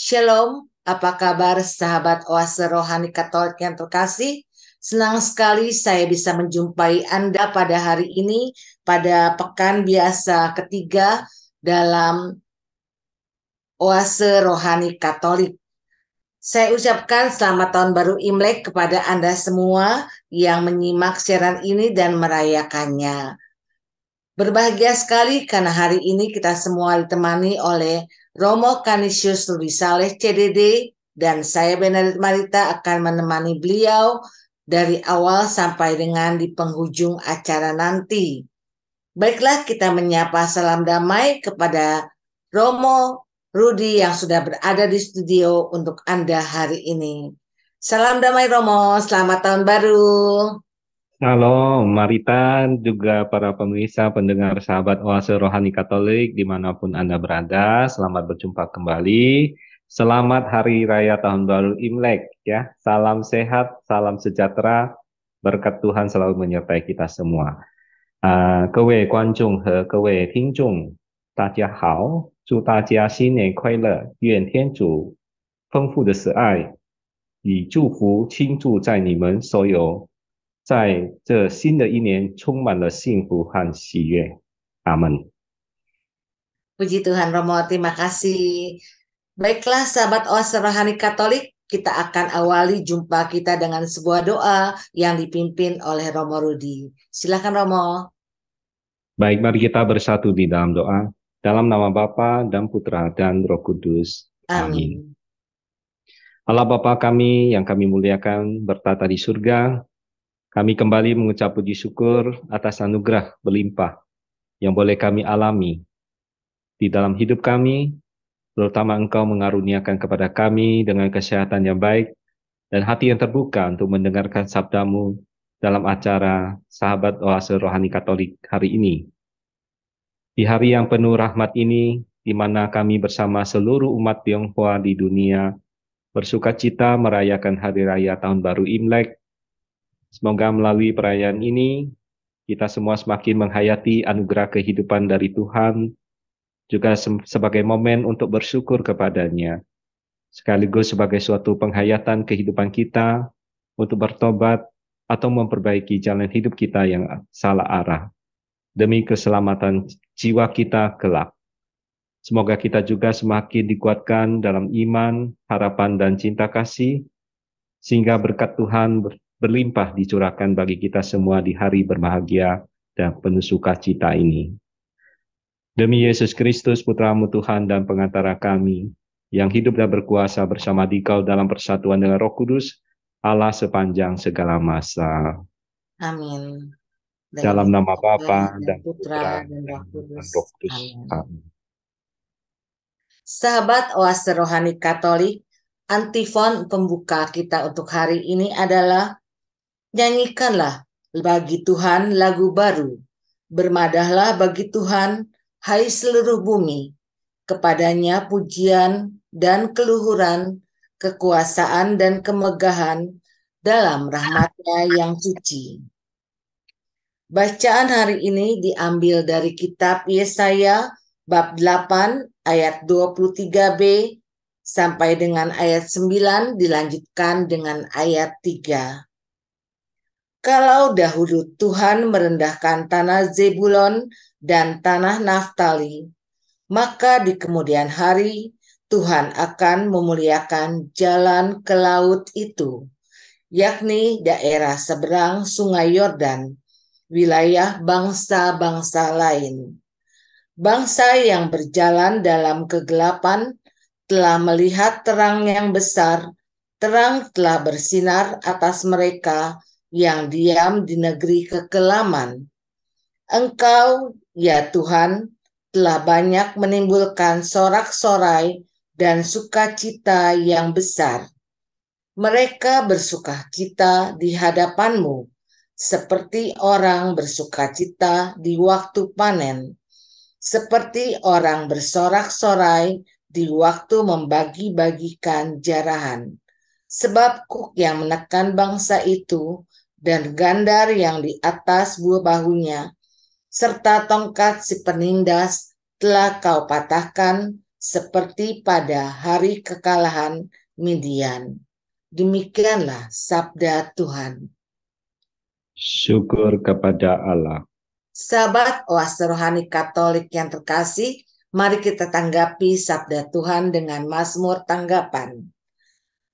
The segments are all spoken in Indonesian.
Shalom, apa kabar sahabat Oase Rohani Katolik yang terkasih? Senang sekali saya bisa menjumpai Anda pada hari ini, pada pekan biasa ketiga dalam Oase Rohani Katolik. Saya ucapkan selamat tahun baru Imlek kepada Anda semua yang menyimak siaran ini dan merayakannya. Berbahagia sekali karena hari ini kita semua ditemani oleh Romo Canisius Rudisaleh CDD dan saya Benedict Marita akan menemani beliau dari awal sampai dengan di penghujung acara nanti. Baiklah, kita menyapa salam damai kepada Romo Rudi yang sudah berada di studio untuk Anda hari ini. Salam damai Romo, selamat tahun baru. Halo, Marita, juga para pemirsa, pendengar sahabat Oase Rohani Katolik, dimanapun Anda berada, selamat berjumpa kembali. Selamat Hari Raya Tahun Baru Imlek, ya. Salam sehat, salam sejahtera, berkat Tuhan selalu menyertai kita semua. 各位观众和各位听众，大家好，祝大家新年快乐，愿天主丰富的慈爱与祝福倾注在你们所有，在这新的一年充满了幸福和喜悦。阿门。Puji Tuhan Romo, terima kasih. Baiklah sahabat Oase Rohani Katolik, kita akan awali jumpa kita dengan sebuah doa yang dipimpin oleh Romo Rudi. Silakan Romo. Baik, mari kita bersatu di dalam doa. Dalam nama Bapa dan Putra dan Roh Kudus. Amin. Amin. Allah Bapa kami yang kami muliakan bertata di surga, kami kembali mengucap puji syukur atas anugerah berlimpah yang boleh kami alami di dalam hidup kami, terutama Engkau mengaruniakan kepada kami dengan kesehatan yang baik dan hati yang terbuka untuk mendengarkan sabdamu dalam acara Sahabat Oase Rohani Katolik hari ini. Di hari yang penuh rahmat ini, di mana kami bersama seluruh umat Tionghoa di dunia bersukacita merayakan Hari Raya Tahun Baru Imlek. Semoga melalui perayaan ini, kita semua semakin menghayati anugerah kehidupan dari Tuhan, juga sebagai momen untuk bersyukur kepadanya, sekaligus sebagai suatu penghayatan kehidupan kita untuk bertobat atau memperbaiki jalan hidup kita yang salah arah, demi keselamatan jiwa kita kelak. Semoga kita juga semakin dikuatkan dalam iman, harapan, dan cinta kasih, sehingga berkat Tuhan berlimpah dicurahkan bagi kita semua di hari berbahagia dan penuh sukacita ini. Demi Yesus Kristus, Putra-Mu Tuhan dan pengantara kami, yang hidup dan berkuasa bersama Dikau dalam persatuan dengan Roh Kudus, Allah sepanjang segala masa. Amin. Dalam nama Bapa Bapa dan dan Putra Putra dan Roh dan Kudus. Roh Kudus. Amin. Amin. Sahabat Oase Rohani Katolik, antifon pembuka kita untuk hari ini adalah nyanyikanlah bagi Tuhan lagu baru. Bermadahlah bagi Tuhan, hai seluruh bumi. Kepadanya pujian dan keluhuran, kekuasaan dan kemegahan dalam rahmat-Nya yang suci. Bacaan hari ini diambil dari kitab Yesaya bab 8 ayat 23b sampai dengan ayat 9 dilanjutkan dengan ayat 3. Kalau dahulu Tuhan merendahkan tanah Zebulon dan tanah Naftali, maka di kemudian hari Tuhan akan memuliakan jalan ke laut itu, yakni daerah seberang Sungai Yordan, wilayah bangsa-bangsa lain. Bangsa yang berjalan dalam kegelapan telah melihat terang yang besar, terang telah bersinar atas mereka yang diam di negeri kekelaman. Engkau, ya Tuhan, telah banyak menimbulkan sorak-sorai dan sukacita yang besar. Mereka bersukacita di hadapan-Mu, seperti orang bersukacita di waktu panen, seperti orang bersorak-sorai di waktu membagi-bagikan jarahan. Sebab kuk yang menekan bangsa itu dan gandar yang di atas buah bahunya, serta tongkat si penindas telah Kau patahkan seperti pada hari kekalahan Midian. Demikianlah sabda Tuhan. Syukur kepada Allah. Sahabat Oase Rohani Katolik yang terkasih, mari kita tanggapi sabda Tuhan dengan Mazmur tanggapan.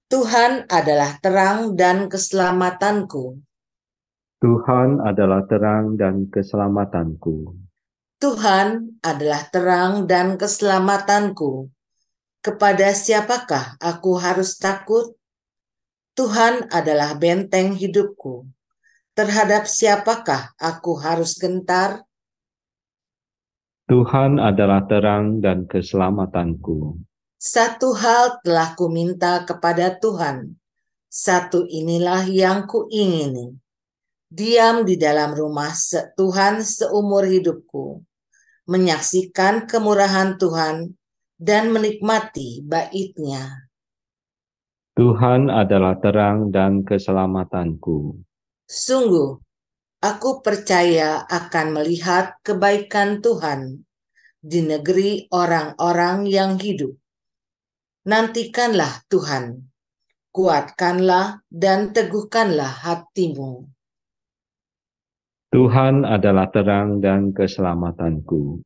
Tuhan adalah terang dan keselamatanku. Tuhan adalah terang dan keselamatanku. Tuhan adalah terang dan keselamatanku. Kepada siapakah aku harus takut? Tuhan adalah benteng hidupku. Terhadap siapakah aku harus gentar? Tuhan adalah terang dan keselamatanku. Satu hal telah kuminta kepada Tuhan. Satu inilah yang kuingini. Diam di dalam rumah Tuhan seumur hidupku, menyaksikan kemurahan Tuhan dan menikmati bait-Nya. Tuhan adalah terang dan keselamatanku. Sungguh, aku percaya akan melihat kebaikan Tuhan di negeri orang-orang yang hidup. Nantikanlah Tuhan, kuatkanlah dan teguhkanlah hatimu. Tuhan adalah terang dan keselamatanku.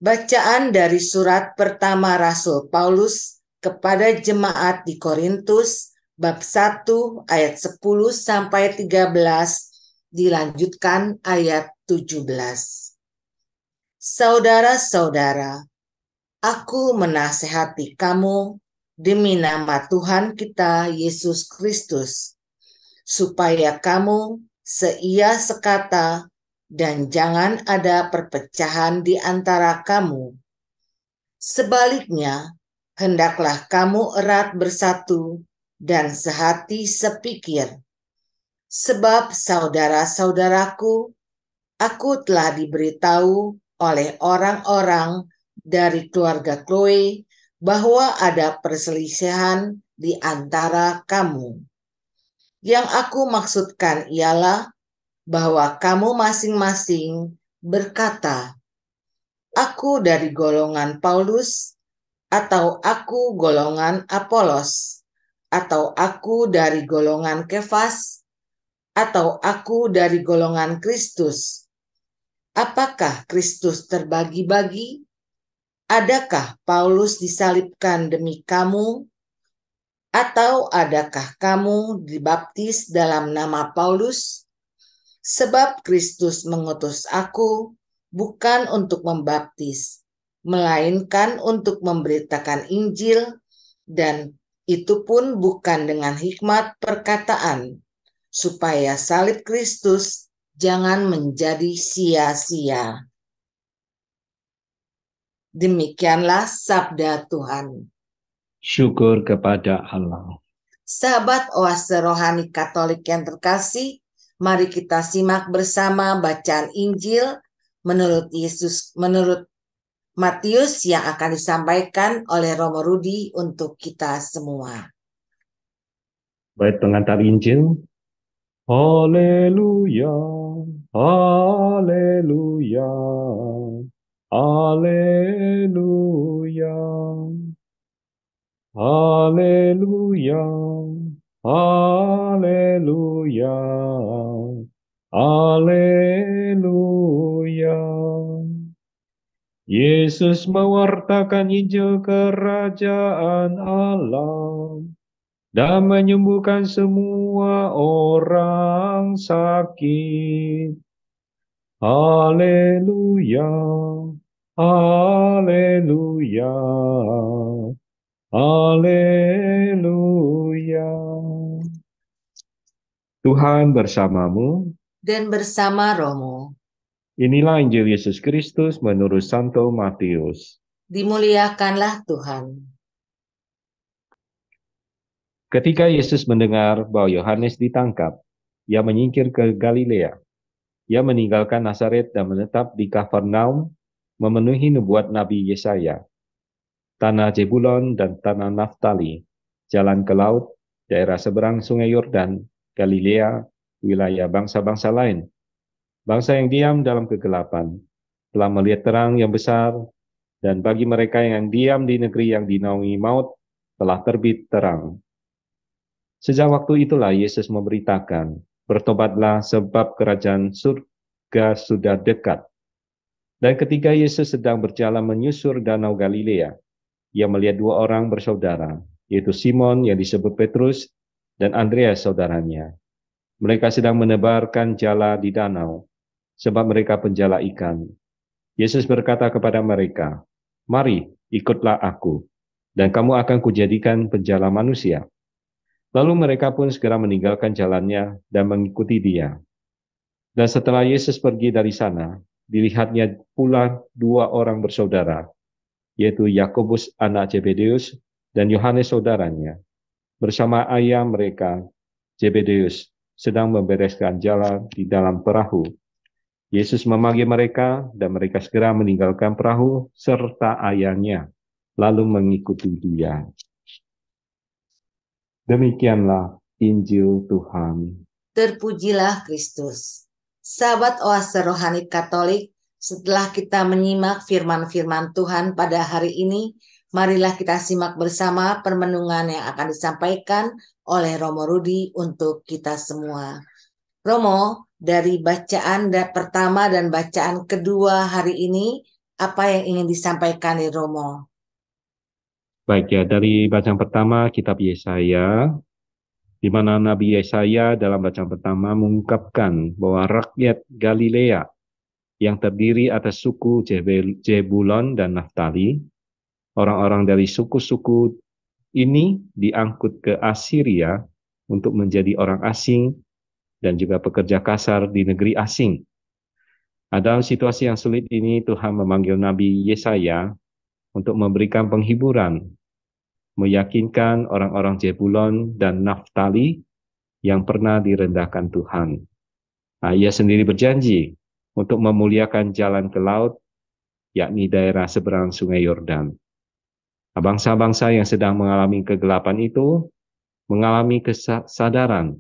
Bacaan dari surat pertama Rasul Paulus kepada jemaat di Korintus, bab 1 ayat 10 sampai 13, dilanjutkan ayat 17. Saudara-saudara, aku menasehati kamu demi nama Tuhan kita Yesus Kristus, supaya kamu seia sekata dan jangan ada perpecahan di antara kamu. Sebaliknya, hendaklah kamu erat bersatu dan sehati sepikir. Sebab saudara-saudaraku, aku telah diberitahu oleh orang-orang dari keluarga Chloe bahwa ada perselisihan di antara kamu. Yang aku maksudkan ialah bahwa kamu masing-masing berkata, aku dari golongan Paulus, atau aku golongan Apolos, atau aku dari golongan Kefas, atau aku dari golongan Kristus. Apakah Kristus terbagi-bagi? Adakah Paulus disalibkan demi kamu? Atau adakah kamu dibaptis dalam nama Paulus? Sebab Kristus mengutus aku bukan untuk membaptis, melainkan untuk memberitakan Injil, dan itu pun bukan dengan hikmat perkataan, supaya salib Kristus jangan menjadi sia-sia. Demikianlah sabda Tuhan. Syukur kepada Allah. Sahabat Oase Rohani Katolik yang terkasih, mari kita simak bersama bacaan Injil menurut Matius yang akan disampaikan oleh Romo Rudi untuk kita semua. Baik pengantar Injil. Haleluya, haleluya, haleluya. Haleluya, haleluya, haleluya. Yesus mewartakan Injil kerajaan Allah dan menyembuhkan semua orang sakit. Haleluya, haleluya. Haleluya. Tuhan bersamamu. Dan bersama Romo. Inilah Injil Yesus Kristus menurut Santo Matius. Dimuliakanlah Tuhan. Ketika Yesus mendengar bahwa Yohanes ditangkap, ia menyingkir ke Galilea. Ia meninggalkan Nazaret dan menetap di Kafarnaum, memenuhi nubuat Nabi Yesaya. Tanah Zebulon dan tanah Naftali, jalan ke laut, daerah seberang sungai Yordan, Galilea, wilayah bangsa-bangsa lain. Bangsa yang diam dalam kegelapan telah melihat terang yang besar, Dan bagi mereka yang diam di negeri yang dinaungi maut, telah terbit terang. Sejak waktu itulah Yesus memberitakan, bertobatlah sebab kerajaan surga sudah dekat. Dan ketika Yesus sedang berjalan menyusur danau Galilea, ia melihat dua orang bersaudara, yaitu Simon yang disebut Petrus dan Andreas saudaranya. Mereka sedang menebarkan jala di danau, sebab mereka penjala ikan. Yesus berkata kepada mereka, "Mari, ikutlah aku, dan kamu akan kujadikan penjala manusia." Lalu mereka pun segera meninggalkan jalannya dan mengikuti dia. Dan setelah Yesus pergi dari sana, dilihatnya pula dua orang bersaudara, yaitu Yakobus anak Zebedeus dan Yohanes saudaranya, bersama ayah mereka, Zebedeus, sedang membereskan jala di dalam perahu. Yesus memanggil mereka dan mereka segera meninggalkan perahu serta ayahnya, lalu mengikuti dia. Demikianlah Injil Tuhan. Terpujilah Kristus. Sahabat Oase Rohani Katolik, setelah kita menyimak firman-firman Tuhan pada hari ini, marilah kita simak bersama permenungan yang akan disampaikan oleh Romo Rudi untuk kita semua. Romo, dari bacaan pertama dan bacaan kedua hari ini, apa yang ingin disampaikan di Romo? Baik ya, dari bacaan pertama kitab Yesaya, di mana Nabi Yesaya dalam bacaan pertama mengungkapkan bahwa rakyat Galilea yang terdiri atas suku Zebulon dan Naftali, orang-orang dari suku-suku ini diangkut ke Asiria untuk menjadi orang asing dan juga pekerja kasar di negeri asing. Dalam situasi yang sulit ini, Tuhan memanggil Nabi Yesaya untuk memberikan penghiburan, meyakinkan orang-orang Zebulon dan Naftali yang pernah direndahkan Tuhan. Ia sendiri berjanji untuk memuliakan jalan ke laut, yakni daerah seberang Sungai Yordan. Bangsa-bangsa yang sedang mengalami kegelapan itu mengalami kesadaran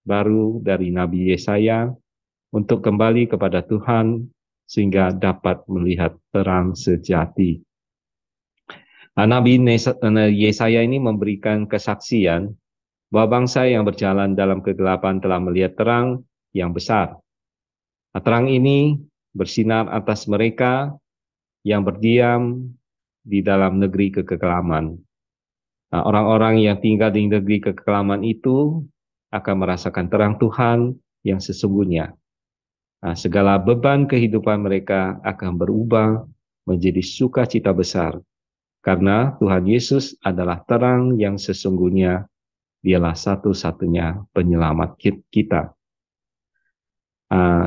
baru dari Nabi Yesaya untuk kembali kepada Tuhan sehingga dapat melihat terang sejati. Nabi Yesaya ini memberikan kesaksian bahwa bangsa yang berjalan dalam kegelapan telah melihat terang yang besar. Terang ini bersinar atas mereka yang berdiam di dalam negeri kekelaman. Orang-orang yang tinggal di negeri kekelaman itu akan merasakan terang Tuhan yang sesungguhnya. Segala beban kehidupan mereka akan berubah menjadi sukacita besar. Karena Tuhan Yesus adalah terang yang sesungguhnya, dialah satu-satunya penyelamat kita.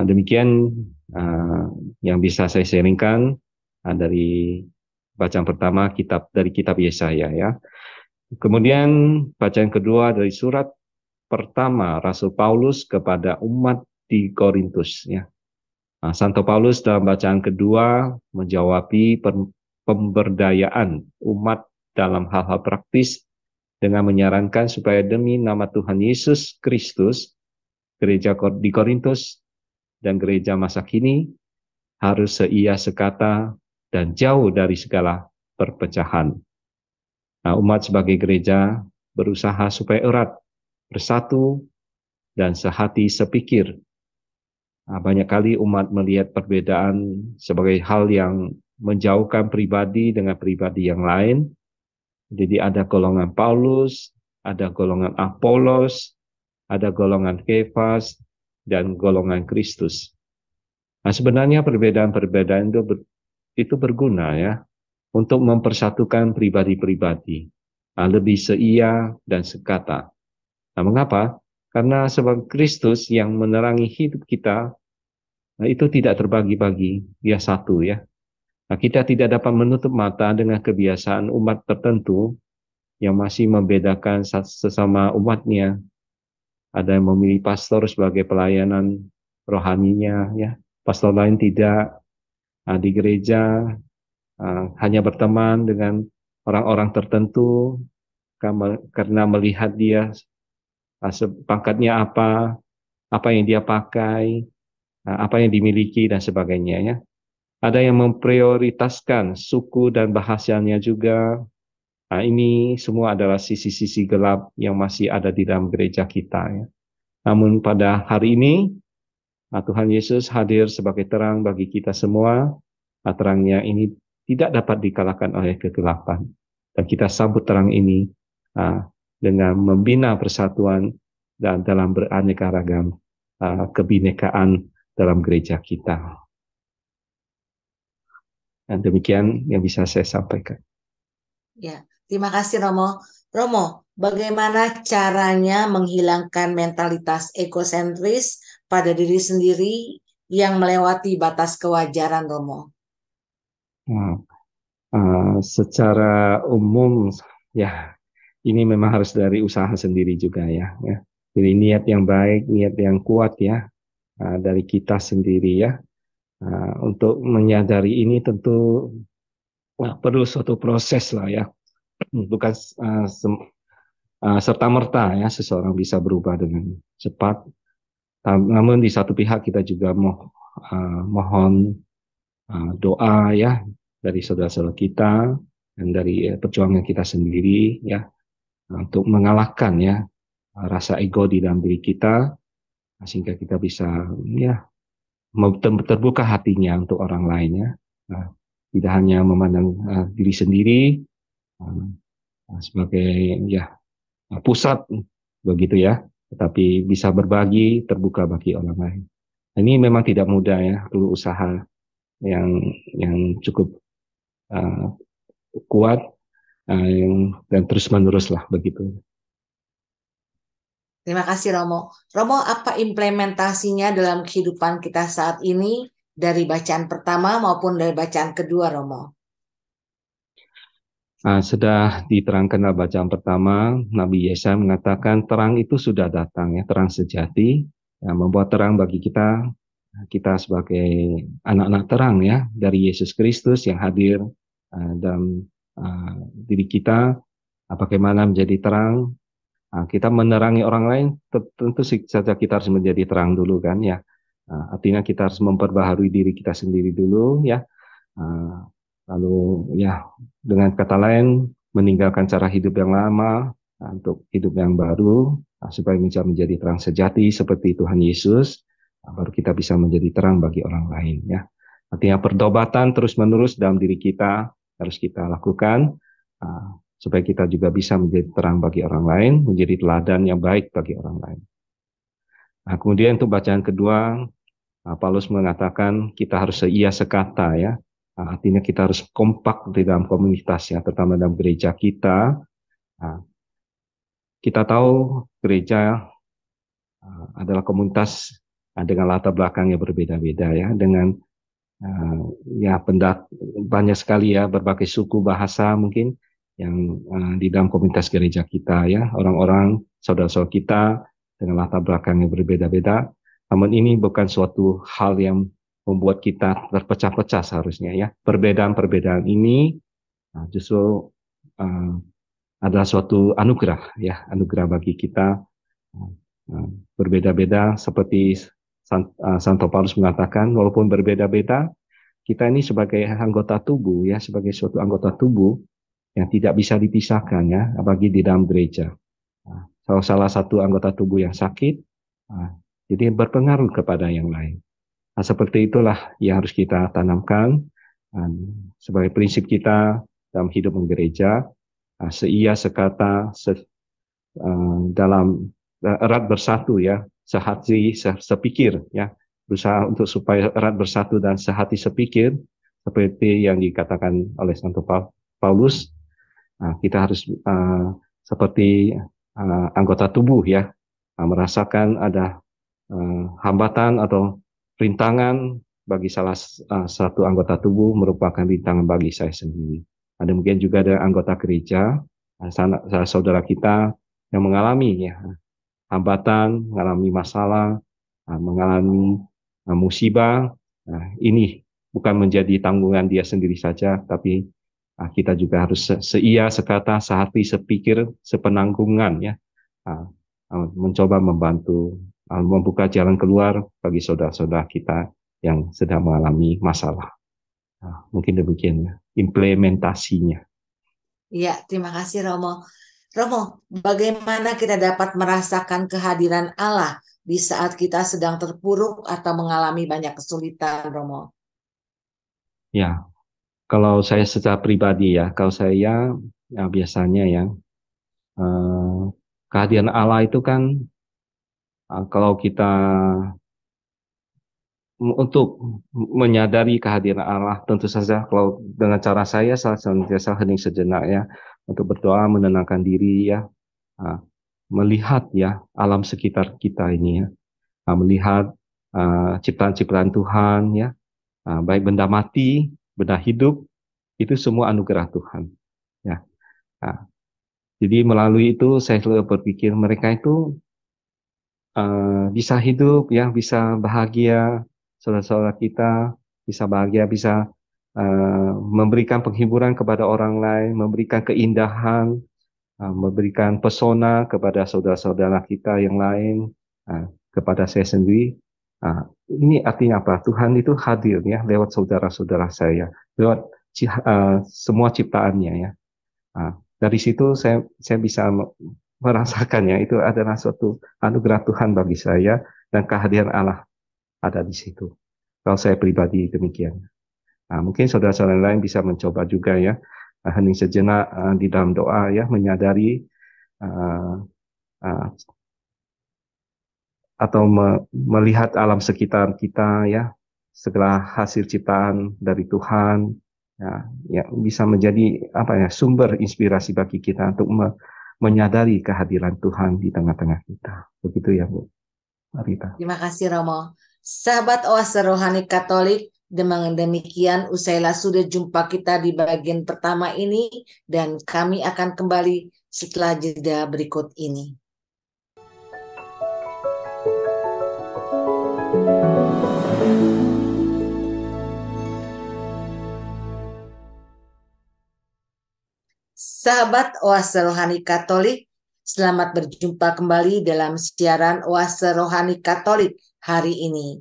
Demikian yang bisa saya sharingkan dari bacaan pertama dari kitab Yesaya ya. Kemudian bacaan kedua dari surat pertama Rasul Paulus kepada umat di Korintus ya. Santo Paulus dalam bacaan kedua menjawabi pemberdayaan umat dalam hal-hal praktis dengan menyarankan supaya demi nama Tuhan Yesus Kristus, gereja di Korintus dan gereja masa kini harus seia sekata dan jauh dari segala perpecahan. Umat sebagai gereja berusaha supaya erat, bersatu, dan sehati sepikir. Banyak kali umat melihat perbedaan sebagai hal yang menjauhkan pribadi dengan pribadi yang lain. Jadi ada golongan Paulus, ada golongan Apolos, ada golongan Kefas, dan golongan Kristus. Sebenarnya perbedaan-perbedaan itu berguna ya untuk mempersatukan pribadi-pribadi, lebih seia dan sekata. Mengapa? Karena sebab Kristus yang menerangi hidup kita itu tidak terbagi-bagi, dia satu ya. Kita tidak dapat menutup mata dengan kebiasaan umat tertentu yang masih membedakan sesama umatnya. Ada yang memilih pastor sebagai pelayanan rohaninya ya, pastor lain tidak. Di gereja hanya berteman dengan orang-orang tertentu karena melihat dia pangkatnya apa yang dia pakai, apa yang dimiliki dan sebagainya ya. Ada yang memprioritaskan suku dan bahasanya juga. Nah, ini semua adalah sisi-sisi gelap yang masih ada di dalam gereja kita, ya. Namun pada hari ini, Tuhan Yesus hadir sebagai terang bagi kita semua. Terangnya ini tidak dapat dikalahkan oleh kegelapan. Dan kita sambut terang ini dengan membina persatuan dan dalam beraneka ragam kebinekaan dalam gereja kita. Dan demikian yang bisa saya sampaikan. Ya, terima kasih Romo. Romo, bagaimana caranya menghilangkan mentalitas egosentris pada diri sendiri yang melewati batas kewajaran, Romo? Secara umum, ya, ini memang harus dari usaha sendiri juga, ya. Jadi niat yang baik, niat yang kuat, ya, dari kita sendiri, ya. Untuk menyadari ini tentu perlu suatu proses lah, ya. Bukan serta-merta, ya, seseorang bisa berubah dengan cepat. Namun di satu pihak kita juga mohon doa, ya, dari saudara-saudara kita dan dari perjuangan kita sendiri, ya, untuk mengalahkan, ya, rasa ego di dalam diri kita, sehingga kita bisa, ya, terbuka hatinya untuk orang lain, ya. Tidak hanya memandang diri sendiri sebagai, ya, pusat begitu, ya, tetapi bisa berbagi, terbuka bagi orang lain. Ini memang tidak mudah, ya, perlu usaha yang cukup kuat dan terus menerus lah begitu. Terima kasih Romo. Romo, apa implementasinya dalam kehidupan kita saat ini dari bacaan pertama maupun dari bacaan kedua, Romo? Sudah diterangkan dalam bacaan pertama, Nabi Yesaya mengatakan terang itu sudah datang, ya, terang sejati, yang membuat terang bagi kita sebagai anak-anak terang, ya, dari Yesus Kristus yang hadir dalam diri kita. Bagaimana menjadi terang? Kita menerangi orang lain, tentu saja kita harus menjadi terang dulu, kan, ya. Artinya kita harus memperbaharui diri kita sendiri dulu, ya. Lalu, ya, dengan kata lain, meninggalkan cara hidup yang lama untuk hidup yang baru, supaya bisa menjadi terang sejati seperti Tuhan Yesus, baru kita bisa menjadi terang bagi orang lain, ya. Artinya pertobatan terus-menerus dalam diri kita harus kita lakukan, supaya kita juga bisa menjadi terang bagi orang lain, menjadi teladan yang baik bagi orang lain. Kemudian untuk bacaan kedua, Paulus mengatakan kita harus seia sekata, ya. Artinya kita harus kompak di dalam komunitas, ya, terutama dalam gereja kita. Kita tahu gereja adalah komunitas dengan latar belakang yang berbeda-beda, ya, dengan ya banyak sekali, ya, berbagai suku bahasa mungkin yang di dalam komunitas gereja kita, ya, orang-orang saudara-saudara kita dengan latar belakang yang berbeda-beda. Namun ini bukan suatu hal yang membuat kita terpecah-pecah seharusnya, ya. Perbedaan-perbedaan ini justru adalah suatu anugerah, ya, anugerah bagi kita. Berbeda-beda seperti Santo Paulus mengatakan, walaupun berbeda-beda, kita ini sebagai anggota tubuh, ya, sebagai suatu anggota tubuh yang tidak bisa dipisahkan, ya, bagi di dalam gereja. Kalau salah satu anggota tubuh yang sakit, jadi berpengaruh kepada yang lain. Seperti itulah yang harus kita tanamkan sebagai prinsip kita dalam hidup gereja, seia sekata, dalam erat bersatu, ya, sehati sepikir, ya, berusaha untuk supaya erat bersatu dan sehati sepikir seperti yang dikatakan oleh Santo Paulus. Kita harus seperti anggota tubuh, ya, merasakan ada hambatan atau rintangan bagi salah satu anggota tubuh merupakan rintangan bagi saya sendiri. Demikian juga ada anggota gereja, saudara kita yang mengalami, ya, hambatan, mengalami masalah, mengalami musibah. Ini bukan menjadi tanggungan dia sendiri saja, tapi kita juga harus seia, sekata, sehati, sepikir, sepenanggungan, ya, mencoba membantu, membuka jalan keluar bagi saudara-saudara kita yang sedang mengalami masalah. Nah, mungkin demikian ya, implementasinya. Ya, terima kasih Romo. Romo, bagaimana kita dapat merasakan kehadiran Allah di saat kita sedang terpuruk atau mengalami banyak kesulitan, Romo? Ya, kalau saya secara pribadi ya, kalau saya ya biasanya ya, eh, kehadiran Allah itu kan kalau kita untuk menyadari kehadiran Allah, tentu saja kalau dengan cara saya senantiasa hening sejenak ya, untuk berdoa menenangkan diri ya, ah, melihat ya alam sekitar kita ini ya, melihat ciptaan-ciptaan Tuhan ya, baik benda mati, benda hidup, itu semua anugerah Tuhan ya. Ah, jadi melalui itu saya selalu berpikir mereka itu bisa hidup ya, bisa bahagia, saudara-saudara kita bisa bahagia, bisa memberikan penghiburan kepada orang lain, memberikan keindahan, memberikan pesona kepada saudara-saudara kita yang lain, kepada saya sendiri. Ini artinya apa? Tuhan itu hadir ya lewat saudara-saudara saya, lewat semua ciptaannya ya. Dari situ saya bisa merasakan ya itu adalah suatu anugerah Tuhan bagi saya dan kehadiran Allah ada di situ. Kalau saya pribadi demikian. Mungkin saudara-saudara lain bisa mencoba juga ya, hening sejenak di dalam doa ya, menyadari uh, uh, atau melihat alam sekitar kita ya, segala hasil ciptaan dari Tuhan ya, yang bisa menjadi apa ya sumber inspirasi bagi kita untuk menyadari kehadiran Tuhan di tengah-tengah kita. Begitu ya Bu Marita. Terima kasih Romo. Sahabat Oase Rohani Katolik, dengan demikian usailah sudah jumpa kita di bagian pertama ini dan kami akan kembali setelah jeda berikut ini. Sahabat Oase Rohani Katolik, selamat berjumpa kembali dalam siaran Oase Rohani Katolik hari ini.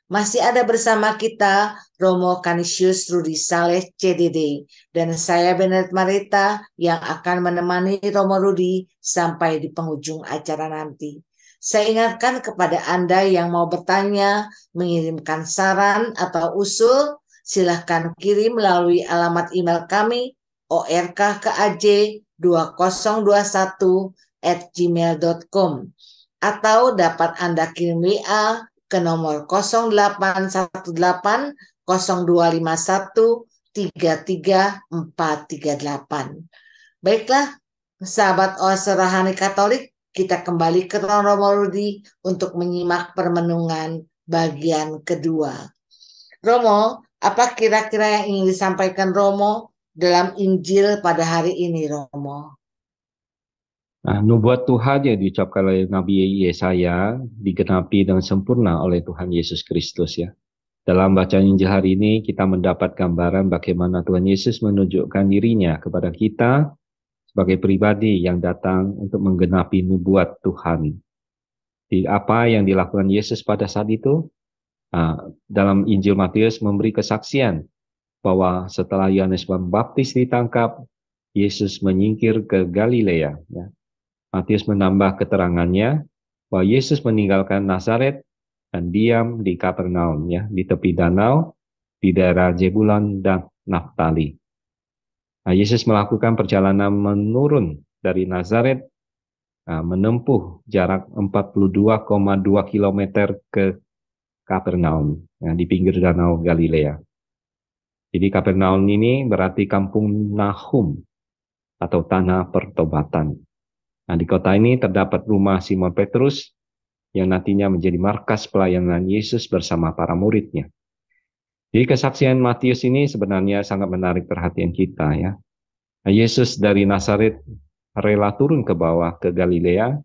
Masih ada bersama kita Romo Canisius Rudi Saleh CDD dan saya Benet Marita yang akan menemani Romo Rudi sampai di penghujung acara nanti. Saya ingatkan kepada Anda yang mau bertanya, mengirimkan saran atau usul, silahkan kirim melalui alamat email kami orkkaj2021@gmail.com atau dapat Anda kirim WA ke nomor 0818 0251 33438. Baiklah, sahabat Oase Rohani Katolik, kita kembali ke Romo Rudi untuk menyimak permenungan bagian kedua. Romo, apa kira-kira yang ingin disampaikan Romo dalam Injil pada hari ini, Romo? Nubuat Tuhan yang diucapkan oleh Nabi Yesaya digenapi dengan sempurna oleh Tuhan Yesus Kristus ya. Dalam bacaan Injil hari ini kita mendapat gambaran bagaimana Tuhan Yesus menunjukkan dirinya kepada kita sebagai pribadi yang datang untuk menggenapi nubuat Tuhan. Di apa yang dilakukan Yesus pada saat itu, dalam Injil Matius memberi kesaksian bahwa setelah Yohanes Pembaptis ditangkap, Yesus menyingkir ke Galilea. Ya. Matius menambah keterangannya bahwa Yesus meninggalkan Nazaret dan diam di Kapernaum, ya, di tepi danau, di daerah Zebulon dan Naftali. Yesus melakukan perjalanan menurun dari Nazaret, menempuh jarak 42,2 km ke Kapernaum, ya, di pinggir danau Galilea. Jadi Kapernaum ini berarti kampung Nahum atau tanah pertobatan. Nah, di kota ini terdapat rumah Simon Petrus yang nantinya menjadi markas pelayanan Yesus bersama para muridnya. Jadi kesaksian Matius ini sebenarnya sangat menarik perhatian kita ya. Yesus dari Nazaret rela turun ke bawah ke Galilea,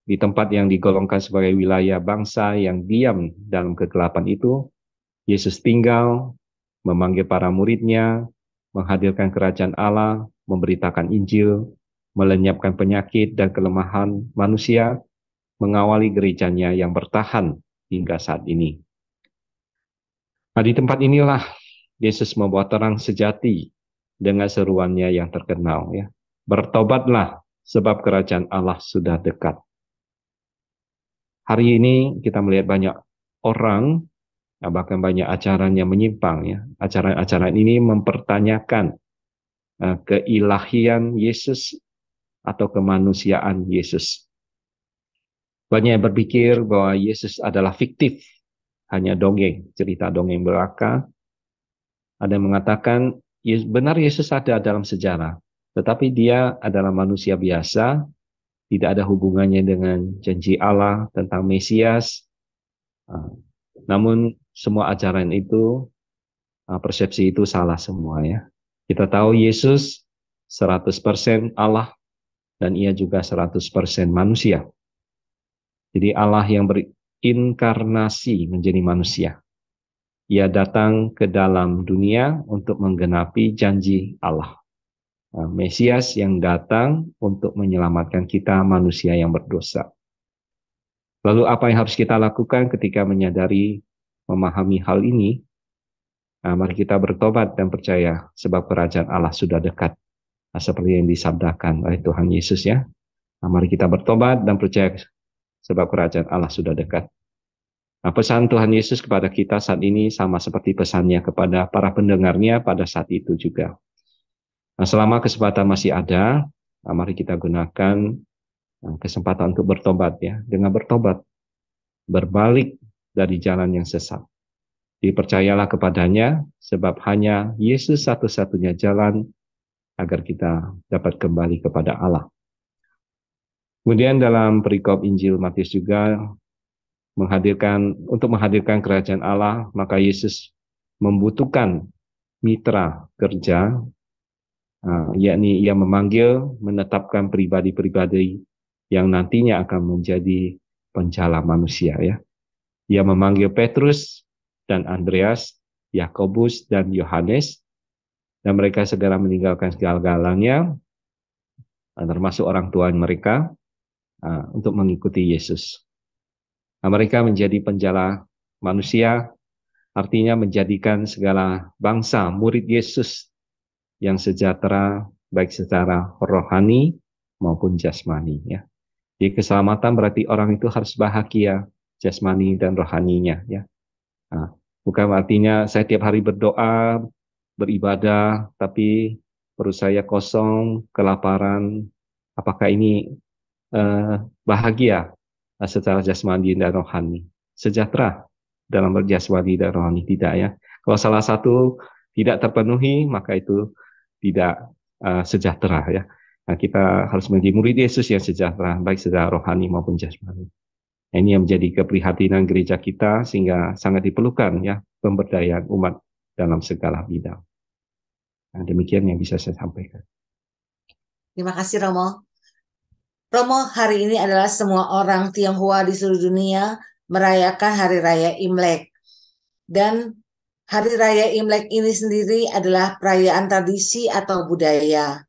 di tempat yang digolongkan sebagai wilayah bangsa yang diam dalam kegelapan itu. Yesus tinggal, memanggil para muridnya, menghadirkan kerajaan Allah, memberitakan Injil, melenyapkan penyakit dan kelemahan manusia, mengawali gerejanya yang bertahan hingga saat ini. Nah, di tempat inilah Yesus membawa terang sejati dengan seruannya yang terkenal, ya. Bertobatlah sebab kerajaan Allah sudah dekat. Hari ini kita melihat banyak orang, bahkan banyak ajaran yang menyimpang, ya. Ajaran-ajaran ini mempertanyakan keilahian Yesus atau kemanusiaan Yesus. Banyak yang berpikir bahwa Yesus adalah fiktif, hanya dongeng, cerita dongeng belaka. Ada yang mengatakan benar Yesus ada dalam sejarah, tetapi dia adalah manusia biasa, tidak ada hubungannya dengan janji Allah tentang Mesias. Namun semua ajaran itu, persepsi itu salah semua, ya. Kita tahu Yesus 100% Allah dan ia juga 100% manusia. Jadi Allah yang berinkarnasi menjadi manusia. Ia datang ke dalam dunia untuk menggenapi janji Allah. Mesias yang datang untuk menyelamatkan kita manusia yang berdosa. Lalu apa yang harus kita lakukan ketika menyadari, memahami hal ini? Mari kita bertobat dan percaya sebab kerajaan Allah sudah dekat. Seperti yang disabdakan oleh Tuhan Yesus, ya. Mari kita bertobat dan percaya sebab kerajaan Allah sudah dekat. Pesan Tuhan Yesus kepada kita saat ini sama seperti pesannya kepada para pendengarnya pada saat itu juga. Selama kesempatan masih ada, mari kita gunakan kesempatan untuk bertobat, ya. Dengan bertobat, berbalik dari jalan yang sesat. Dipercayalah kepadanya, sebab hanya Yesus satu-satunya jalan agar kita dapat kembali kepada Allah. Kemudian dalam perikop Injil Matius juga untuk menghadirkan kerajaan Allah, maka Yesus membutuhkan mitra kerja, yakni ia memanggil, menetapkan pribadi-pribadi yang nantinya akan menjadi penjala manusia, ya. Ia memanggil Petrus dan Andreas, Yakobus dan Yohanes, dan mereka segera meninggalkan segala-galanya, termasuk orang tua mereka, untuk mengikuti Yesus. Mereka menjadi penjala manusia, artinya menjadikan segala bangsa murid Yesus yang sejahtera, baik secara rohani maupun jasmani, ya. Di keselamatan berarti orang itu harus bahagia jasmani dan rohaninya, ya. Bukan artinya saya tiap hari berdoa, beribadah, tapi perut saya kosong, kelaparan. Apakah ini bahagia secara jasmani dan rohani? Sejahtera dalam berjasmani dan rohani? Tidak, ya. Kalau salah satu tidak terpenuhi, maka itu tidak sejahtera, ya. Nah, kita harus menjadi murid Yesus yang sejahtera, baik secara rohani maupun jasmani. Ini yang menjadi keprihatinan gereja kita, sehingga sangat diperlukan, ya, pemberdayaan umat dalam segala bidang. Nah, demikian yang bisa saya sampaikan. Terima kasih, Romo. Romo, hari ini adalah semua orang Tionghoa di seluruh dunia merayakan Hari Raya Imlek. Dan Hari Raya Imlek ini sendiri adalah perayaan tradisi atau budaya.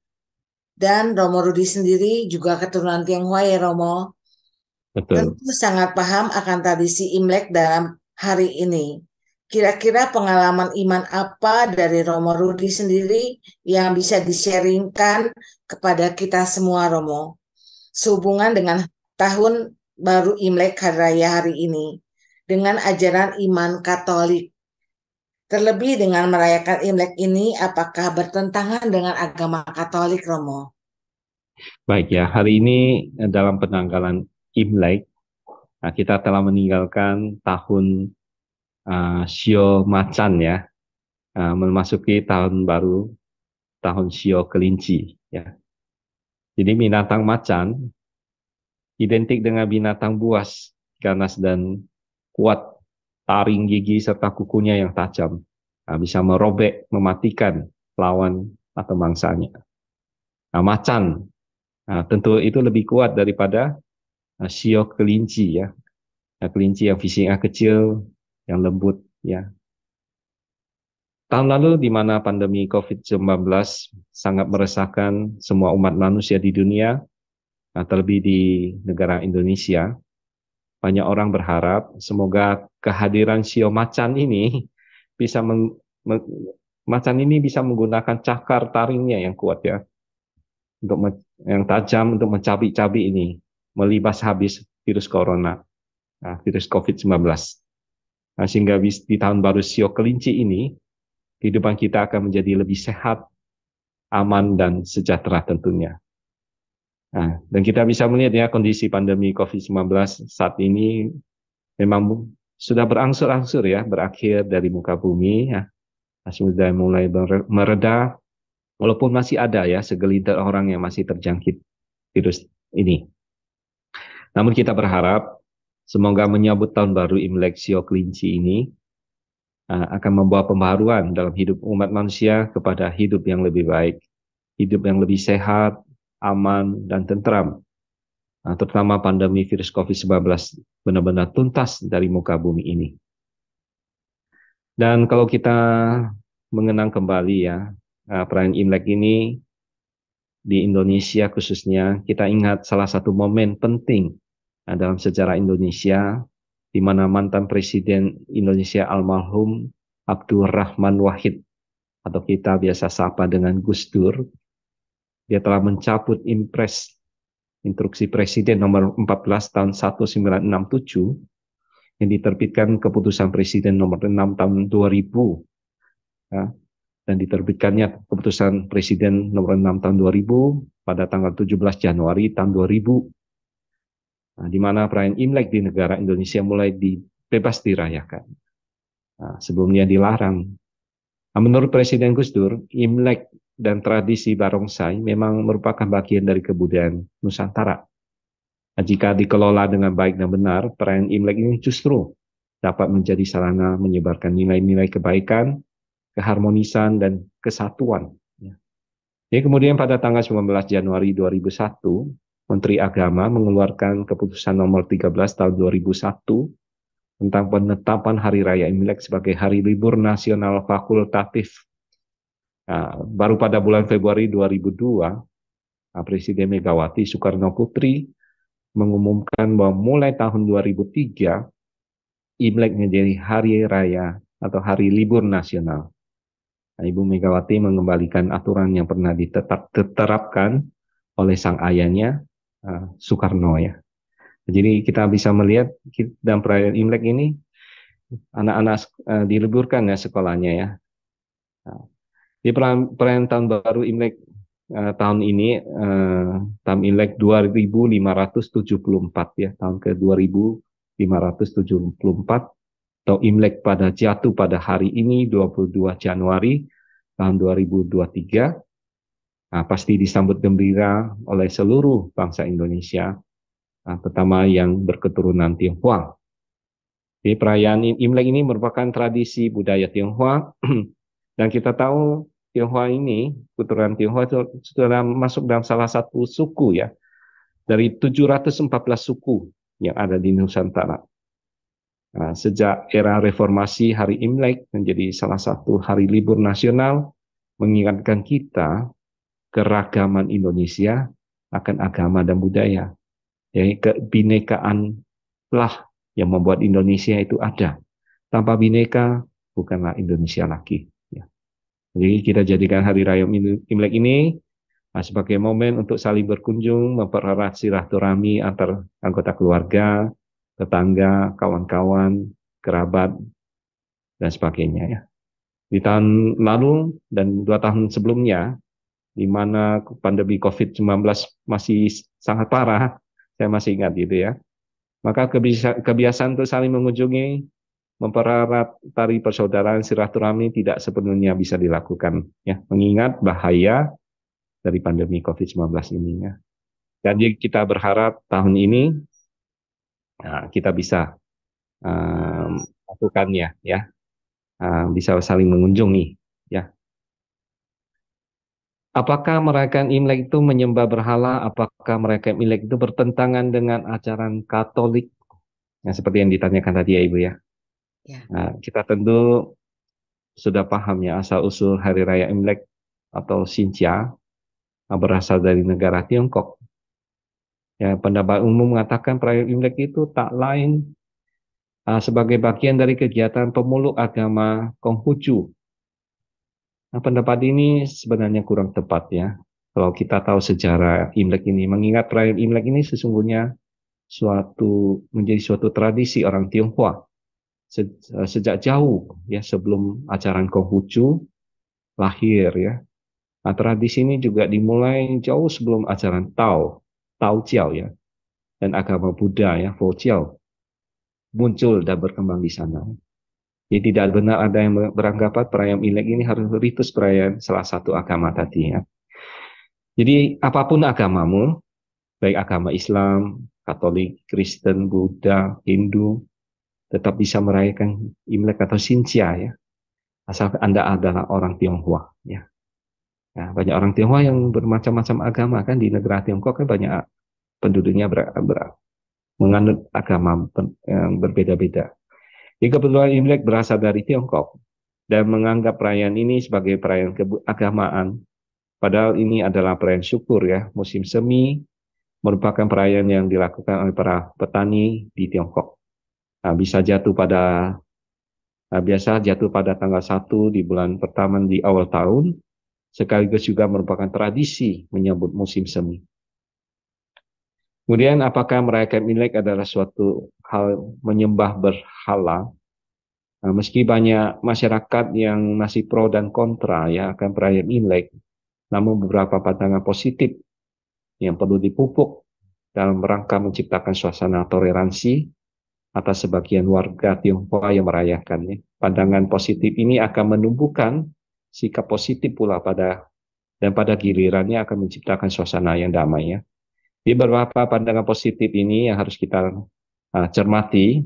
Dan Romo Rudi sendiri juga keturunan Tionghoa, ya, Romo. Betul. Tentu sangat paham akan tradisi Imlek dalam hari ini. Kira-kira pengalaman iman apa dari Romo Rudi sendiri yang bisa di-sharingkan kepada kita semua, Romo, sehubungan dengan tahun baru Imlek Hari Raya hari ini, dengan ajaran iman Katolik. Terlebih dengan merayakan Imlek ini, apakah bertentangan dengan agama Katolik, Romo? Baik, ya, hari ini dalam penanggalan Imlek, kita telah meninggalkan tahun Shio Macan, ya, memasuki tahun baru, tahun Shio Kelinci, ya. Jadi binatang macan identik dengan binatang buas, ganas dan kuat, taring gigi serta kukunya yang tajam, bisa merobek, mematikan lawan atau mangsanya. Macan tentu itu lebih kuat daripada Shio Kelinci, ya. Kelinci yang fisiknya kecil, yang lembut, ya. Tahun lalu di mana pandemi COVID-19 sangat meresahkan semua umat manusia di dunia, terlebih di negara Indonesia, banyak orang berharap semoga kehadiran Shio Macan ini bisa macan ini bisa menggunakan cakar taringnya yang kuat ya, yang tajam untuk mencabik-cabik ini, melibas habis virus corona, virus COVID-19. Nah, sehingga di tahun baru Sio Kelinci ini, kehidupan kita akan menjadi lebih sehat, aman, dan sejahtera tentunya. Nah, dan kita bisa melihat ya kondisi pandemi COVID-19 saat ini memang sudah berangsur-angsur ya berakhir dari muka bumi ya. Sudah mulai mereda, walaupun masih ada ya segelintir orang yang masih terjangkit virus ini. Namun kita berharap semoga menyambut tahun baru Imlek Sio Kelinci ini akan membawa pembaharuan dalam hidup umat manusia kepada hidup yang lebih baik, hidup yang lebih sehat, aman, dan tentram. Terutama pandemi virus COVID-19 benar-benar tuntas dari muka bumi ini. Dan kalau kita mengenang kembali ya, perayaan Imlek ini di Indonesia khususnya, kita ingat salah satu momen penting dalam sejarah Indonesia, di mana mantan Presiden Indonesia almarhum Abdurrahman Wahid, atau kita biasa sapa dengan Gus Dur, dia telah mencabut Impres Instruksi Presiden nomor 14 tahun 1967 yang diterbitkan keputusan Presiden nomor 6 tahun 2000 ya, dan diterbitkannya keputusan Presiden nomor 6 tahun 2000 pada tanggal 17 Januari tahun 2000, di mana perayaan Imlek di negara Indonesia mulai bebas dirayakan. Sebelumnya dilarang. Menurut Presiden Gus Dur, Imlek dan tradisi barongsai memang merupakan bagian dari kebudayaan Nusantara. Jika dikelola dengan baik dan benar, perayaan Imlek ini justru dapat menjadi sarana menyebarkan nilai-nilai kebaikan, keharmonisan, dan kesatuan. Jadi kemudian pada tanggal 19 Januari 2001, Menteri Agama mengeluarkan keputusan nomor 13 tahun 2001 tentang penetapan Hari Raya Imlek sebagai hari libur nasional fakultatif. Baru pada bulan Februari 2002, Presiden Megawati Soekarno Putri mengumumkan bahwa mulai tahun 2003, Imlek menjadi hari raya atau hari libur nasional. Ibu Megawati mengembalikan aturan yang pernah diterapkan oleh sang ayahnya, Soekarno ya. Jadi kita bisa melihat dalam perayaan Imlek ini, anak-anak diliburkan ya sekolahnya ya. Di perayaan tahun baru Imlek tahun ini, tahun Imlek 2574 ya, tahun ke 2574, atau Imlek jatuh pada hari ini 22 Januari tahun 2023, pasti disambut gembira oleh seluruh bangsa Indonesia, terutama yang berketurunan Tionghoa. Jadi perayaan Imlek ini merupakan tradisi budaya Tionghoa, dan kita tahu Tionghoa ini, keturunan Tionghoa itu sudah masuk dalam salah satu suku ya, dari 714 suku yang ada di Nusantara. Sejak era reformasi, hari Imlek menjadi salah satu hari libur nasional, mengingatkan kita keragaman Indonesia akan agama dan budaya. Jadi kebinekaan-lah yang membuat Indonesia itu ada. Tanpa bineka, bukanlah Indonesia lagi. Jadi kita jadikan Hari Raya Imlek ini sebagai momen untuk saling berkunjung, mempererat silaturahmi antar anggota keluarga, tetangga, kawan-kawan, kerabat, dan sebagainya ya. Di tahun lalu dan 2 tahun sebelumnya, di mana pandemi COVID-19 masih sangat parah, saya masih ingat gitu ya. Maka kebiasaan untuk saling mengunjungi, mempererat tali persaudaraan silaturahmi tidak sepenuhnya bisa dilakukan ya, mengingat bahaya dari pandemi COVID-19 ini ya. Jadi kita berharap tahun ini kita bisa lakukannya ya, bisa saling mengunjungi ya. Apakah merayakan Imlek itu menyembah berhala? Apakah merayakan Imlek itu bertentangan dengan ajaran Katolik? Nah, seperti yang ditanyakan tadi ya Ibu ya. Kita tentu sudah paham ya asal-usul Hari Raya Imlek atau Xinjia berasal dari negara Tiongkok. Ya, pendapat umum mengatakan perayaan Imlek itu tak lain sebagai bagian dari kegiatan pemeluk agama Konghucu. Nah, pendapat ini sebenarnya kurang tepat ya. Kalau kita tahu sejarah Imlek ini, mengingat perayaan Imlek ini sesungguhnya menjadi suatu tradisi orang Tionghoa sejak jauh ya sebelum ajaran Konghucu lahir ya. Nah, tradisi ini juga dimulai jauh sebelum ajaran Tao Chiao ya, dan agama Buddha ya, Fo Chiao muncul dan berkembang di sana. Jadi tidak benar ada yang beranggapan perayaan Imlek ini harus ritus perayaan salah satu agama tadi ya. Jadi apapun agamamu, baik agama Islam, Katolik, Kristen, Buddha, Hindu, tetap bisa merayakan Imlek atau Xinjia ya, asal Anda adalah orang Tionghoa ya. Nah, banyak orang Tionghoa yang bermacam-macam agama kan di negara Tiongkok kan banyak penduduknya menganut agama yang berbeda-beda. Jadi kebetulan Imlek berasal dari Tiongkok dan menganggap perayaan ini sebagai perayaan keagamaan. Padahal ini adalah perayaan syukur ya, musim semi merupakan perayaan yang dilakukan oleh para petani di Tiongkok. Nah, biasa jatuh pada tanggal 1 di bulan pertama di awal tahun, sekaligus juga merupakan tradisi menyambut musim semi. Kemudian apakah merayakan Imlek adalah suatu hal menyembah berhala? Nah, meski banyak masyarakat yang masih pro dan kontra ya akan perayaan Imlek, namun beberapa pandangan positif yang perlu dipupuk dalam rangka menciptakan suasana toleransi atas sebagian warga Tionghoa yang merayakannya. Pandangan positif ini akan menumbuhkan sikap positif pula pada gilirannya akan menciptakan suasana yang damai ya. Di beberapa pandangan positif ini yang harus kita cermati.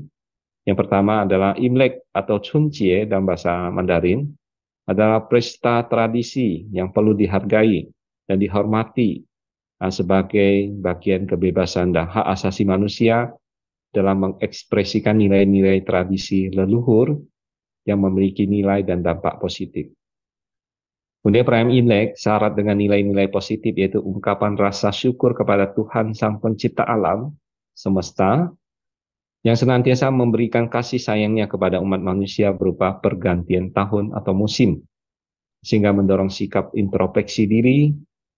Yang pertama adalah Imlek atau Chunjie dalam bahasa Mandarin adalah pesta tradisi yang perlu dihargai dan dihormati sebagai bagian kebebasan dan hak asasi manusia dalam mengekspresikan nilai-nilai tradisi leluhur yang memiliki nilai dan dampak positif. Kemudian perayaan Imlek syarat dengan nilai-nilai positif yaitu ungkapan rasa syukur kepada Tuhan Sang Pencipta alam semesta yang senantiasa memberikan kasih sayangnya kepada umat manusia berupa pergantian tahun atau musim, sehingga mendorong sikap introspeksi diri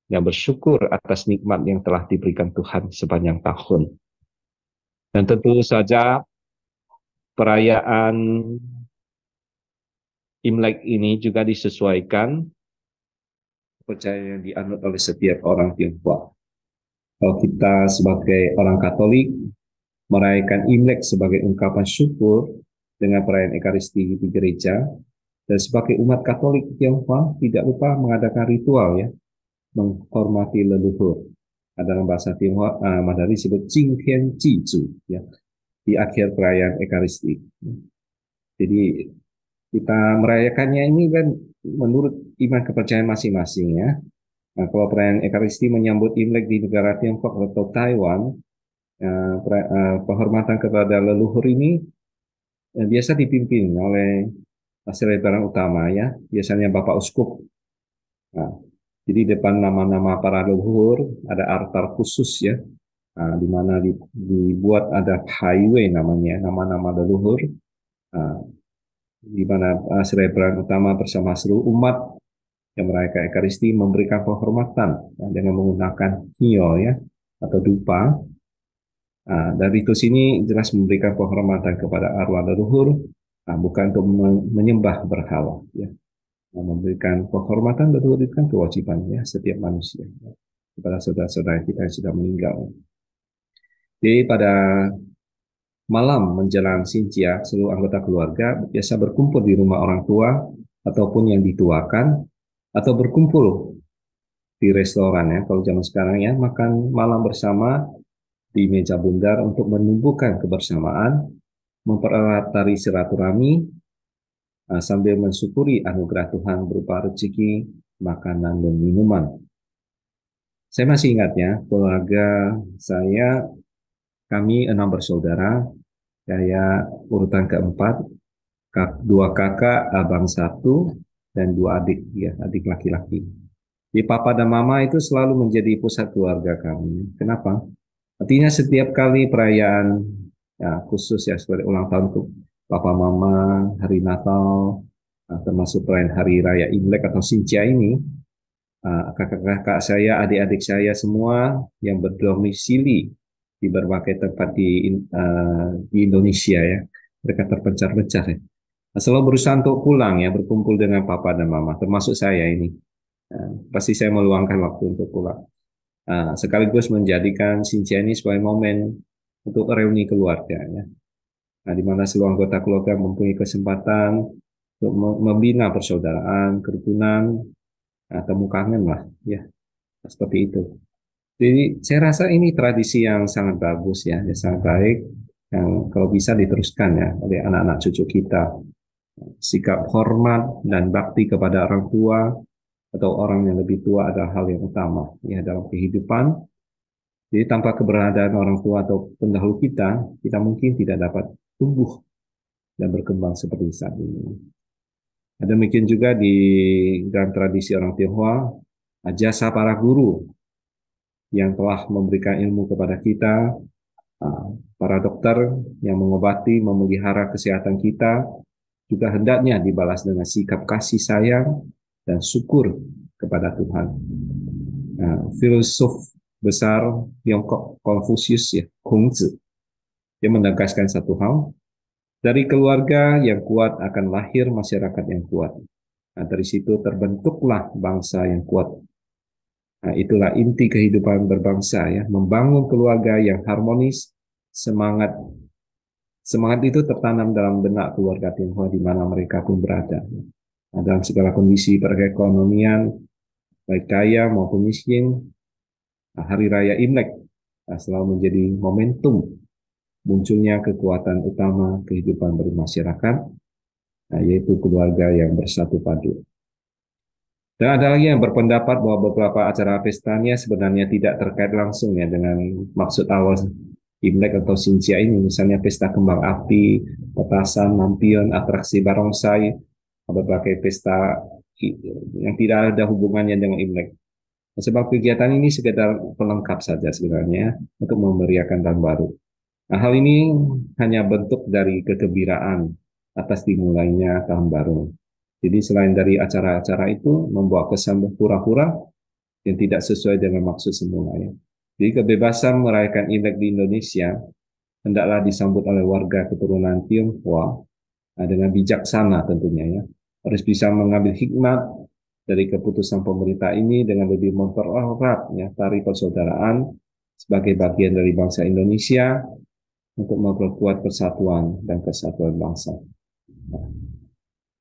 dan bersyukur atas nikmat yang telah diberikan Tuhan sepanjang tahun. Dan tentu saja perayaan Imlek ini juga disesuaikan percaya yang dianut oleh setiap orang Tionghoa. Kalau kita sebagai orang Katolik merayakan Imlek sebagai ungkapan syukur dengan perayaan Ekaristi di gereja, dan sebagai umat Katolik Tionghoa tidak lupa mengadakan ritual ya, menghormati leluhur. Dalam bahasa Tionghoa Mandarin disebut Jing Tian Ji Zu ya, di akhir perayaan Ekaristi. Jadi kita merayakannya ini kan menurut iman kepercayaan masing-masing ya. Nah, kalau perayaan Ekaristi menyambut Imlek di negara Tiongkok atau Taiwan, penghormatan kepada leluhur ini biasa dipimpin oleh selebaran utama ya, biasanya Bapak Uskup. Nah, jadi depan nama-nama para leluhur ada altar khusus ya, di mana dibuat ada highway namanya, nama-nama leluhur. Di mana selebaran utama bersama seluruh umat yang merayakan Ekaristi memberikan penghormatan dengan menggunakan hio ya atau dupa. Dari ritus ini jelas memberikan penghormatan kepada arwah leluhur, bukan untuk menyembah berhala ya. Memberikan penghormatan leluhur itu kan kewajiban ya setiap manusia ya, kepada saudara-saudara kita yang sudah meninggal. Jadi pada malam menjelang Xinjia, seluruh anggota keluarga biasa berkumpul di rumah orang tua ataupun yang dituakan, atau berkumpul di restoran ya, kalau zaman sekarang ya, makan malam bersama di meja bundar untuk menumbuhkan kebersamaan, mempererat tali silaturahmi, sambil mensyukuri anugerah Tuhan berupa rezeki, makanan, dan minuman. Saya masih ingat ya, keluarga saya, kami 6 bersaudara, saya urutan keempat, 2 kakak, abang 1, dan 2 adik, ya, adik laki-laki. Di papa dan mama itu selalu menjadi pusat keluarga kami. Kenapa? Artinya setiap kali perayaan ya khusus ya seperti ulang tahun untuk Papa Mama, hari Natal, termasuk perayaan Hari Raya Imlek atau Xinjia ini, kakak-kakak saya, adik-adik saya semua yang berdomisili di berbagai tempat di Indonesia ya, mereka terpencar-pencar ya. Selalu berusaha untuk pulang ya, berkumpul dengan papa dan mama, termasuk saya ini. Pasti saya meluangkan waktu untuk pulang. Sekaligus menjadikan Xinjia ini sebagai momen untuk reuni keluarga ya. Di mana seluruh anggota keluarga mempunyai kesempatan untuk membina persaudaraan, kerukunan, temu kangen lah ya, seperti itu. Jadi saya rasa ini tradisi yang sangat bagus ya, sangat baik yang kalau bisa diteruskan ya oleh anak-anak cucu kita. Sikap hormat dan bakti kepada orang tua atau orang yang lebih tua adalah hal yang utama ya dalam kehidupan. Jadi tanpa keberadaan orang tua atau pendahulu kita mungkin tidak dapat tumbuh dan berkembang seperti saat ini. Ada mungkin juga di dalam tradisi orang Tionghoa, jasa para guru yang telah memberikan ilmu kepada kita, para dokter yang mengobati, memelihara kesehatan kita, juga hendaknya dibalas dengan sikap kasih sayang dan syukur kepada Tuhan. Filosof besar Tiongkok Konfusius ya, Kongzi, dia menegaskan satu hal, dari keluarga yang kuat akan lahir masyarakat yang kuat. Dari situ terbentuklah bangsa yang kuat. Itulah inti kehidupan berbangsa ya, membangun keluarga yang harmonis, semangat itu tertanam dalam benak keluarga Tionghoa di mana mereka pun berada. Dalam segala kondisi perekonomian, baik kaya maupun miskin, Hari Raya Imlek selalu menjadi momentum munculnya kekuatan utama kehidupan bermasyarakat, yaitu keluarga yang bersatu padu. Dan ada lagi yang berpendapat bahwa beberapa acara pestanya sebenarnya tidak terkait langsung ya dengan maksud awal Imlek atau Xinjia ini, misalnya pesta kembang api, petasan, lampion, atraksi barongsai, berbagai pesta yang tidak ada hubungannya dengan Imlek. Sebab kegiatan ini sekedar pelengkap saja sebenarnya untuk memeriahkan tahun baru. Nah, hal ini hanya bentuk dari kegembiraan atas dimulainya tahun baru. Jadi selain dari acara-acara itu membawa kesan pura-pura yang tidak sesuai dengan maksud semula ya. Jadi kebebasan merayakan Imlek di Indonesia hendaklah disambut oleh warga keturunan Tionghoa dengan bijaksana tentunya ya. Harus bisa mengambil hikmat dari keputusan pemerintah ini dengan lebih mempererat ya tari persaudaraan sebagai bagian dari bangsa Indonesia untuk memperkuat persatuan dan kesatuan bangsa.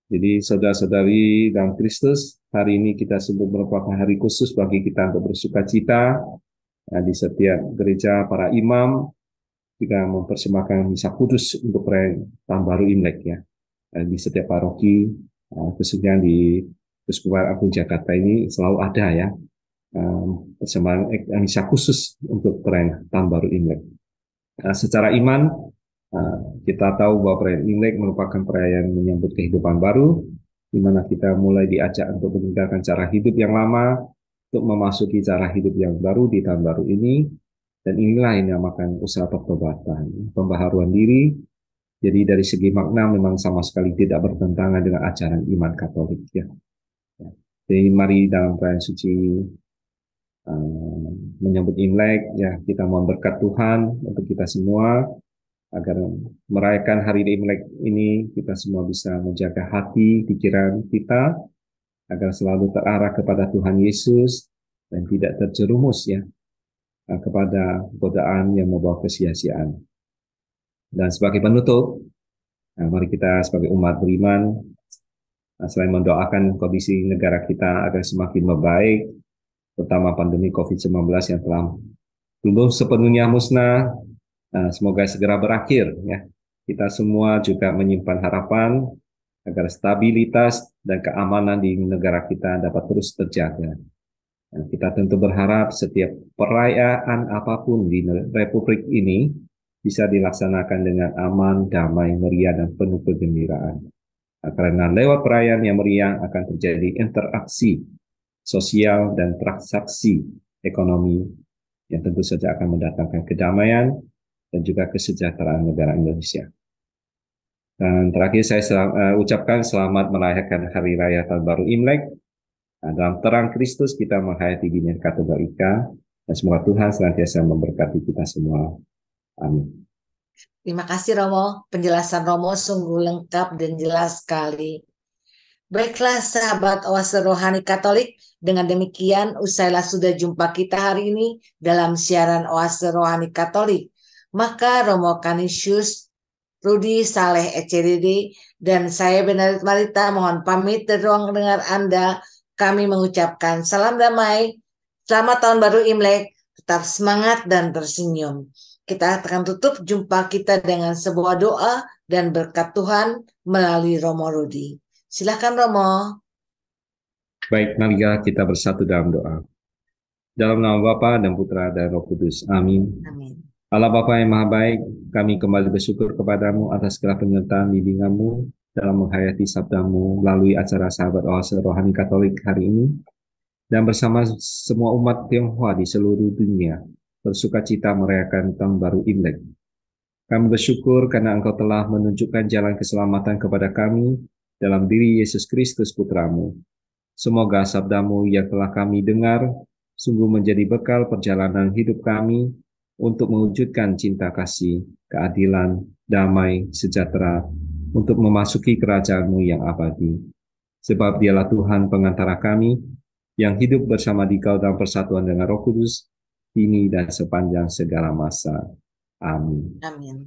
Jadi saudara-saudari dalam Kristus, hari ini kita sebut merupakan hari khusus bagi kita untuk bersuka cita. Di setiap gereja para imam juga mempersembahkan misa kudus untuk perayaan tahun baru Imlek ya. Di setiap paroki, khususnya di Keuskupan Agung Jakarta ini selalu ada ya persembahan misa khusus untuk perayaan tahun baru Imlek. Secara iman, kita tahu bahwa perayaan Imlek merupakan perayaan menyambut kehidupan baru, di mana kita mulai diajak untuk meninggalkan cara hidup yang lama, untuk memasuki cara hidup yang baru di tahun baru ini, dan inilah yang dinamakan usaha pertobatan, pembaharuan diri. Jadi dari segi makna memang sama sekali tidak bertentangan dengan ajaran iman Katolik ya. Jadi mari dalam perayaan suci menyambut Imlek ya, kita mohon berkat Tuhan untuk kita semua agar merayakan hari Imlek ini kita semua bisa menjaga hati, pikiran kita agar selalu terarah kepada Tuhan Yesus dan tidak terjerumus ya kepada godaan yang membawa kesia-siaan. Dan sebagai penutup, mari kita sebagai umat beriman selain mendoakan kondisi negara kita agar semakin membaik, terutama pandemi COVID-19 yang telah belum sepenuhnya musnah, semoga segera berakhir ya. Kita semua juga menyimpan harapan agar stabilitas dan keamanan di negara kita dapat terus terjaga. Dan kita tentu berharap setiap perayaan apapun di Republik ini bisa dilaksanakan dengan aman, damai, meriah, dan penuh kegembiraan. Karena lewat perayaan yang meriah akan terjadi interaksi sosial dan transaksi ekonomi yang tentu saja akan mendatangkan kedamaian dan juga kesejahteraan negara Indonesia. Dan terakhir saya ucapkan selamat merayakan Hari Raya Tahun Baru Imlek. Nah, dalam terang Kristus kita menghayati Bineka Tunggal Ika, dan semoga Tuhan senantiasa memberkati kita semua. Amin. Terima kasih Romo, penjelasan Romo sungguh lengkap dan jelas sekali. Baiklah sahabat Oase Rohani Katolik, dengan demikian usailah sudah jumpa kita hari ini dalam siaran Oase Rohani Katolik. Maka Romo Canisius, Rudi Saleh ECDD, dan saya Benarit Marita mohon pamit dari ruang dengar Anda. Kami mengucapkan salam damai, selamat tahun baru Imlek, tetap semangat dan tersenyum. Kita akan tutup jumpa kita dengan sebuah doa dan berkat Tuhan melalui Romo Rudi. Silakan Romo. Baik, mari kita bersatu dalam doa. Dalam nama Bapa dan Putra dan Roh Kudus. Amin. Amin. Allah Bapa yang Maha Baik, kami kembali bersyukur kepadamu atas segala penyertaan bimbinganmu dalam menghayati sabdamu melalui acara Sahabat Oase Rohani Katolik hari ini, dan bersama semua umat Tionghoa di seluruh dunia bersukacita merayakan Tahun Baru Imlek. Kami bersyukur karena Engkau telah menunjukkan jalan keselamatan kepada kami dalam diri Yesus Kristus Putramu. Semoga sabdamu yang telah kami dengar sungguh menjadi bekal perjalanan hidup kami untuk mewujudkan cinta kasih, keadilan, damai, sejahtera, untuk memasuki kerajaan-Mu yang abadi. Sebab Dialah Tuhan pengantara kami, yang hidup bersama Dikau dalam persatuan dengan Roh Kudus, kini dan sepanjang segala masa. Amin. Amin.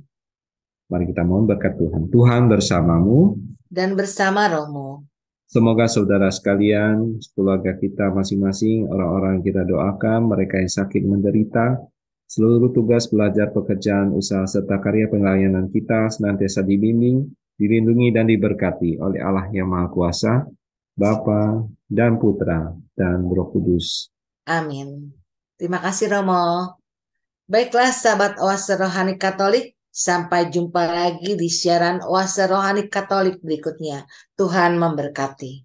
Mari kita mohon berkat Tuhan. Tuhan bersamamu dan bersama rohmu. Semoga saudara sekalian, keluarga kita masing-masing, orang-orang yang kita doakan, mereka yang sakit menderita, seluruh tugas belajar, pekerjaan, usaha, serta karya pelayanan kita senantiasa dibimbing, dilindungi, dan diberkati oleh Allah yang Maha Kuasa, Bapa dan Putra dan Roh Kudus. Amin. Terima kasih Romo. Baiklah sahabat Oase Rohani Katolik, sampai jumpa lagi di siaran Oase Rohani Katolik berikutnya. Tuhan memberkati.